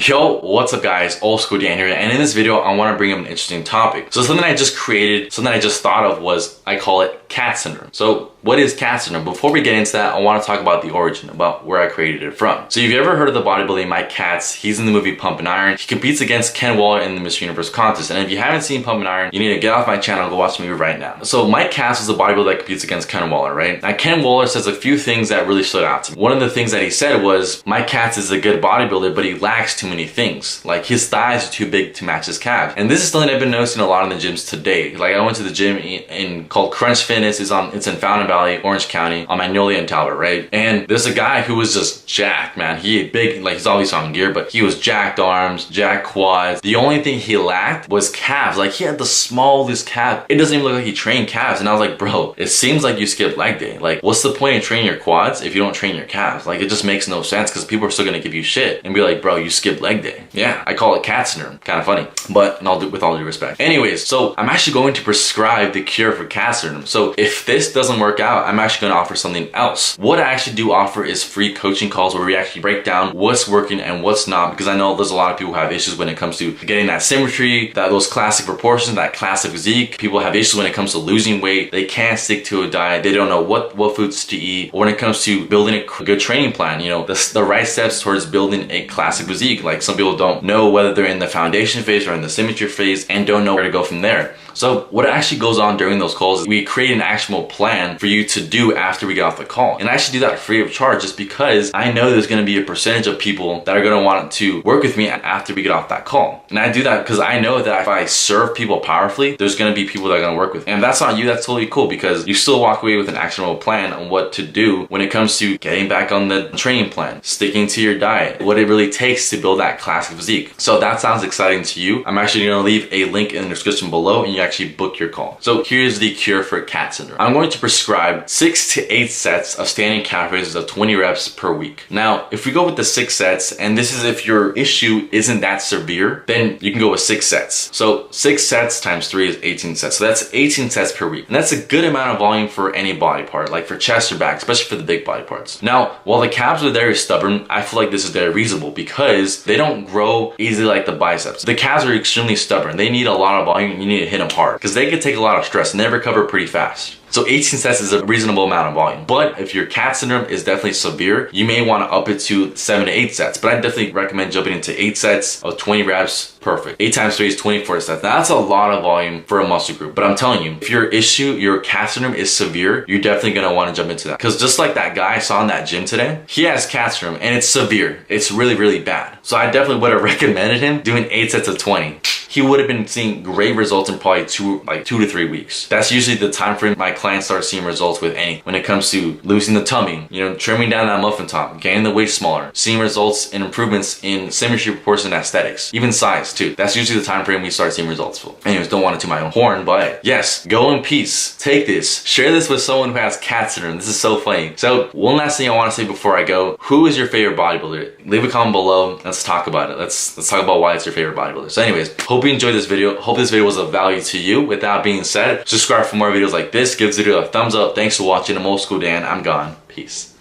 Yo, what's up guys, old school Dan here, and in this video I want to bring up an interesting topic. So something I just created, something I just thought of was, I call it Katz syndrome. So what is Katz syndrome? Before we get into that, I want to talk about the origin, about where I created it from. So if you ever heard of the bodybuilding Mike Katz, he's in the movie Pump and Iron. He competes against Ken Waller in the Miss Universe contest. And if you haven't seen Pump and Iron, you need to get off my channel and go watch the movie right now. So Mike Katz is a bodybuilder that competes against Ken Waller, right? Now Ken Waller says a few things that really stood out to me. One of the things that he said was, Mike Katz is a good bodybuilder, but he lacks too many things. Like his thighs are too big to match his calves. And this is something I've been noticing a lot in the gyms today. Like I went to the gym called Crunch Fitness. It's in Fountain Valley, Orange County, on Magnolia and Talbot, right? And there's a guy who was just jacked, man. He had big, like he's always on gear, but he was jacked arms, jacked quads. The only thing he lacked was calves. Like he had the smallest calf. It doesn't even look like he trained calves. And I was like, bro, it seems like you skipped leg day. Like what's the point in training your quads if you don't train your calves? Like it just makes no sense because people are still gonna give you shit and be like, bro, you skipped leg day. Yeah, I call it Katz syndrome. Kind of funny, but with all due respect. Anyways, so I'm actually going to prescribe the cure for Katz syndrome. So if this doesn't work out, I'm actually going to offer something else. What I actually do offer is free coaching calls where we actually break down what's working and what's not, because I know there's a lot of people who have issues when it comes to getting that symmetry, those classic proportions, that classic physique. People have issues when it comes to losing weight. They can't stick to a diet. They don't know what foods to eat. Or when it comes to building a good training plan, you know, the right steps towards building a classic physique. Like some people don't know whether they're in the foundation phase or in the symmetry phase and don't know where to go from there. So what actually goes on during those calls is we create an actionable plan for you to do after we get off the call. And I actually do that free of charge just because I know there's going to be a percentage of people that are going to want to work with me after we get off that call. And I do that because I know that if I serve people powerfully, there's going to be people that are going to work with me. And if that's not you, that's totally cool because you still walk away with an actionable plan on what to do when it comes to getting back on the training plan, sticking to your diet, what it really takes to build that classic physique. So that sounds exciting to you. I'm actually going to leave a link in the description below and you actually book your call. So here's the cure for Katz syndrome. I'm going to prescribe 6 to 8 sets of standing calf raises of 20 reps per week. Now, if we go with the 6 sets, and this is if your issue isn't that severe, then you can go with 6 sets. So 6 sets times 3 is 18 sets. So that's 18 sets per week. And that's a good amount of volume for any body part, like for chest or back, especially for the big body parts. Now, while the calves are very stubborn, I feel like this is very reasonable because they don't grow easily like the biceps. The calves are extremely stubborn. They need a lot of volume and you need to hit them hard because they can take a lot of stress and they recover pretty fast. So 18 sets is a reasonable amount of volume. But if your Katz syndrome is definitely severe, you may want to up it to 7 to 8 sets. But I definitely recommend jumping into 8 sets of 20 reps. Perfect. 8 times 3 is 24 sets. Now that's a lot of volume for a muscle group. But I'm telling you, if your issue, your Katz syndrome is severe, you're definitely going to want to jump into that. Because just like that guy I saw in that gym today, he has Katz syndrome and it's severe. It's really, really bad. So I definitely would have recommended him doing 8 sets of 20. He would have been seeing great results in probably 2 to 3 weeks. That's usually the time frame my clients start seeing results with when it comes to losing the tummy, you know, trimming down that muffin top, getting the waist smaller, seeing results and improvements in symmetry, proportion, and aesthetics, even size too. That's usually the time frame we start seeing results for. Anyways, don't want to toot my own horn, but yes, go in peace. Take this, share this with someone who has Katz syndrome. This is so funny. So one last thing I want to say before I go, who is your favorite bodybuilder? Leave a comment below. Let's talk about it. Let's talk about why it's your favorite bodybuilder. So anyways, hope you enjoyed this video. Hope this video was of value to you. With that being said, subscribe for more videos like this. Give this video a thumbs up. Thanks for watching. I'm Old School Dan. I'm gone. Peace.